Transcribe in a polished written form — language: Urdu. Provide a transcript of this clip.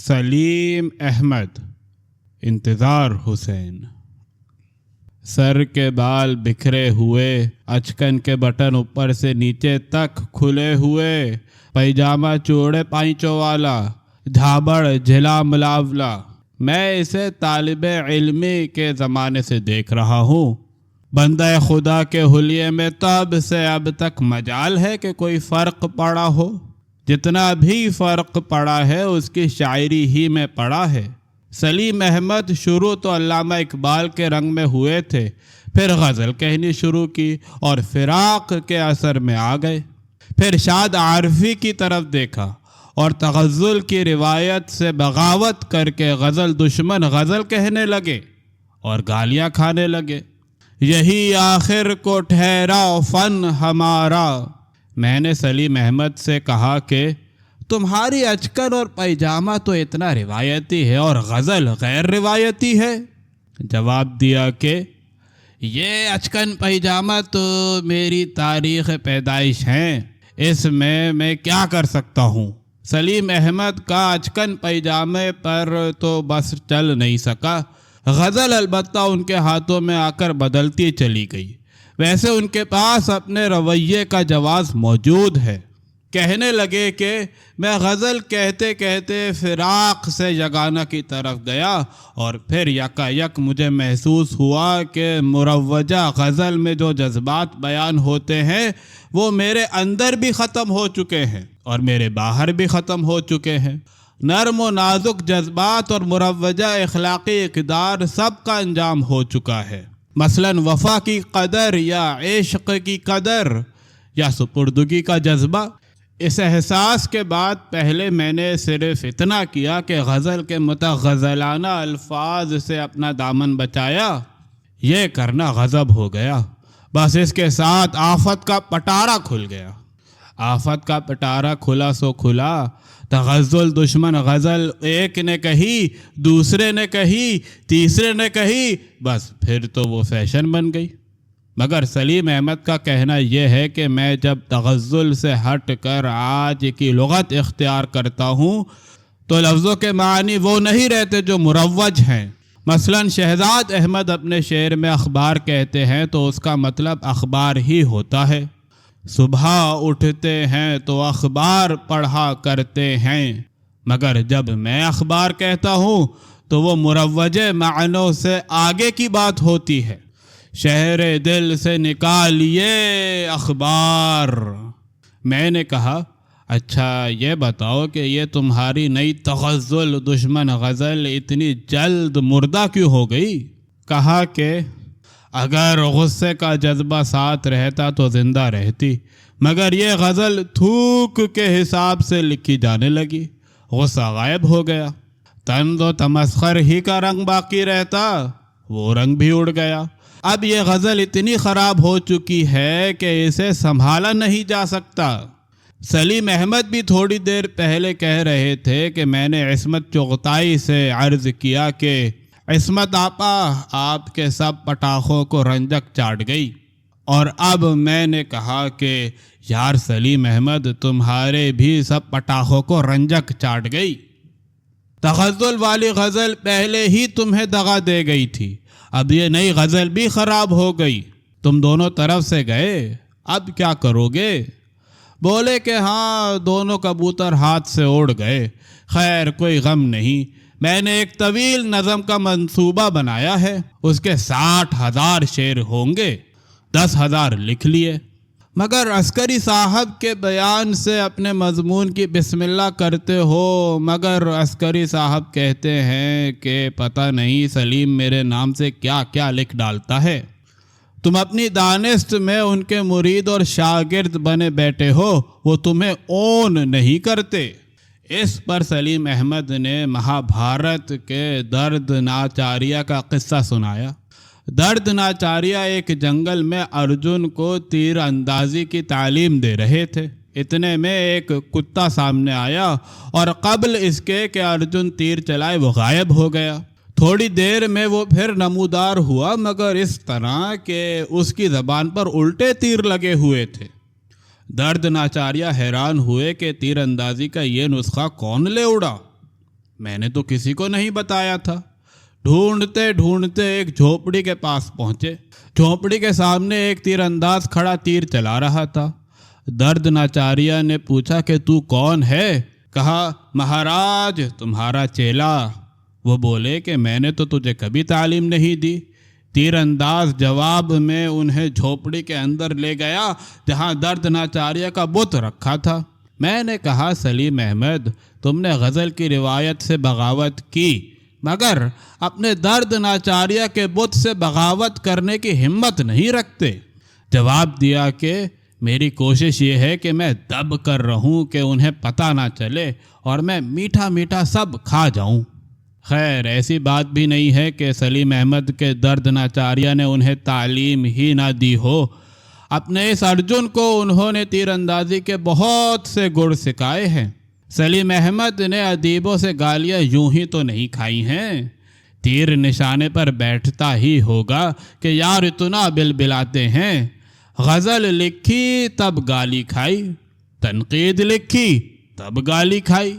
سلیم احمد انتظار حسین۔ سر کے بال بکھرے ہوئے، اچکن کے بٹن اوپر سے نیچے تک کھلے ہوئے، پیجامہ چوڑے پائچوں والا، دھابڑ جھلا ملاولا۔ میں اسے طالب علمی کے زمانے سے دیکھ رہا ہوں۔ بندہ خدا کے حلیے میں تب سے اب تک مجال ہے کہ کوئی فرق پڑا ہو؟ جتنا بھی فرق پڑا ہے اس کی شاعری ہی میں پڑا ہے۔ سلیم احمد شروع تو علامہ اقبال کے رنگ میں ہوئے تھے، پھر غزل کہنی شروع کی اور فراق کے اثر میں آ گئے۔ پھر شاد عارفی کی طرف دیکھا اور تغزل کی روایت سے بغاوت کر کے غزل دشمن غزل کہنے لگے اور گالیاں کھانے لگے۔ یہی آخر کو ٹھہرا فن ہمارا۔ میں نے سلیم احمد سے کہا کہ تمہاری اچکن اور پیجامہ تو اتنا روایتی ہے اور غزل غیر روایتی ہے۔ جواب دیا کہ یہ اچکن پیجامہ تو میری تاریخ پیدائش ہیں، اس میں کیا کر سکتا ہوں۔ سلیم احمد کا اچکن پیجامے پر تو بس چل نہیں سکا، غزل البتہ ان کے ہاتھوں میں آ کر بدلتی چلی گئی۔ ویسے ان کے پاس اپنے رویے کا جواز موجود ہے۔ کہنے لگے کہ میں غزل کہتے کہتے فراق سے یگانہ کی طرف گیا اور پھر یکایک مجھے محسوس ہوا کہ مروجہ غزل میں جو جذبات بیان ہوتے ہیں وہ میرے اندر بھی ختم ہو چکے ہیں اور میرے باہر بھی ختم ہو چکے ہیں۔ نرم و نازک جذبات اور مروجہ اخلاقی اقدار سب کا انجام ہو چکا ہے۔ مثلاً وفا کی قدر یا عشق کی قدر یا سپردگی کا جذبہ۔ اس احساس کے بعد پہلے میں نے صرف اتنا کیا کہ غزل کے متغزلانہ الفاظ سے اپنا دامن بچایا، یہ کرنا غضب ہو گیا۔ بس اس کے ساتھ آفت کا پٹارا کھل گیا۔ آفت کا پٹارا کھلا سو کھلا۔ تغزل دشمن غزل ایک نے کہی، دوسرے نے کہی، تیسرے نے کہی، بس پھر تو وہ فیشن بن گئی۔ مگر سلیم احمد کا کہنا یہ ہے کہ میں جب تغزل سے ہٹ کر آج کی لغت اختیار کرتا ہوں تو لفظوں کے معنی وہ نہیں رہتے جو مروج ہیں۔ مثلاً شہزاد احمد اپنے شعر میں اخبار کہتے ہیں تو اس کا مطلب اخبار ہی ہوتا ہے۔ صبح اٹھتے ہیں تو اخبار پڑھا کرتے ہیں، مگر جب میں اخبار کہتا ہوں تو وہ مروجہ معنوں سے آگے کی بات ہوتی ہے۔ شہر دل سے نکالیے اخبار۔ میں نے کہا اچھا یہ بتاؤ کہ یہ تمہاری نئی تغزل دشمن غزل اتنی جلد مردہ کیوں ہو گئی؟ کہا کہ اگر غصے کا جذبہ ساتھ رہتا تو زندہ رہتی، مگر یہ غزل تھوک کے حساب سے لکھی جانے لگی، غصہ غائب ہو گیا۔ طنز و تمسخر ہی کا رنگ باقی رہتا، وہ رنگ بھی اڑ گیا۔ اب یہ غزل اتنی خراب ہو چکی ہے کہ اسے سنبھالا نہیں جا سکتا۔ سلیم احمد بھی تھوڑی دیر پہلے کہہ رہے تھے کہ میں نے عصمت چغتائی سے عرض کیا کہ عصمت آپا آپ کے سب پٹاخوں کو رنجک چاٹ گئی، اور اب میں نے کہا کہ یار سلیم احمد تمہارے بھی سب پٹاخوں کو رنجک چاٹ گئی۔ تغزل والی غزل پہلے ہی تمہیں دغا دے گئی تھی، اب یہ نئی غزل بھی خراب ہو گئی، تم دونوں طرف سے گئے، اب کیا کرو گے؟ بولے کہ ہاں دونوں کبوتر ہاتھ سے اڑ گئے، خیر کوئی غم نہیں، میں نے ایک طویل نظم کا منصوبہ بنایا ہے، اس کے 60,000 شعر ہوں گے، 10,000 لکھ لیے۔ مگر عسکری صاحب کے بیان سے اپنے مضمون کی بسم اللہ کرتے ہو، مگر عسکری صاحب کہتے ہیں کہ پتہ نہیں سلیم میرے نام سے کیا کیا لکھ ڈالتا ہے، تم اپنی دانست میں ان کے مرید اور شاگرد بنے بیٹھے ہو، وہ تمہیں اون نہیں کرتے۔ اس پر سلیم احمد نے مہابھارت کے درد ناچاریہ کا قصہ سنایا۔ درد ناچاریہ ایک جنگل میں ارجن کو تیر اندازی کی تعلیم دے رہے تھے۔ اتنے میں ایک کتا سامنے آیا اور قبل اس کے کہ ارجن تیر چلائے وہ غائب ہو گیا۔ تھوڑی دیر میں وہ پھر نمودار ہوا، مگر اس طرح کہ اس کی زبان پر الٹے تیر لگے ہوئے تھے۔ درد ناچاریہ حیران ہوئے کہ تیر اندازی کا یہ نسخہ کون لے اڑا۔ میں نے تو کسی کو نہیں بتایا تھا۔ ڈھونڈتے ڈھونڈتے ایک جھوپڑی کے پاس پہنچے۔ جھوپڑی کے سامنے ایک تیر انداز کھڑا تیر چلا رہا تھا۔ دردناچاریہ نے پوچھا کہ تو کون ہے؟ کہا مہاراج تمہارا چیلا۔ وہ بولے کہ میں نے تو تجھے کبھی تعلیم نہیں دی۔ تیر انداز جواب میں انہیں جھوپڑی کے اندر لے گیا جہاں دردناچاریہ کا بت رکھا تھا۔ میں نے کہا سلیم احمد تم نے غزل کی روایت سے بغاوت کی مگر اپنے دردناچاریہ کے بت سے بغاوت کرنے کی ہمت نہیں رکھتے۔ جواب دیا کہ میری کوشش یہ ہے کہ میں دب کر رہوں کہ انہیں پتہ نہ چلے اور میں میٹھا میٹھا سب کھا جاؤں۔ خیر ایسی بات بھی نہیں ہے کہ سلیم احمد کے دردناچاریہ نے انہیں تعلیم ہی نہ دی ہو۔ اپنے اس ارجن کو انہوں نے تیر اندازی کے بہت سے گڑ سکھائے ہیں۔ سلیم احمد نے ادیبوں سے گالیاں یوں ہی تو نہیں کھائی ہیں۔ تیر نشانے پر بیٹھتا ہی ہوگا کہ یار اتنا بلبلاتے ہیں۔ غزل لکھی تب گالی کھائی، تنقید لکھی تب گالی کھائی۔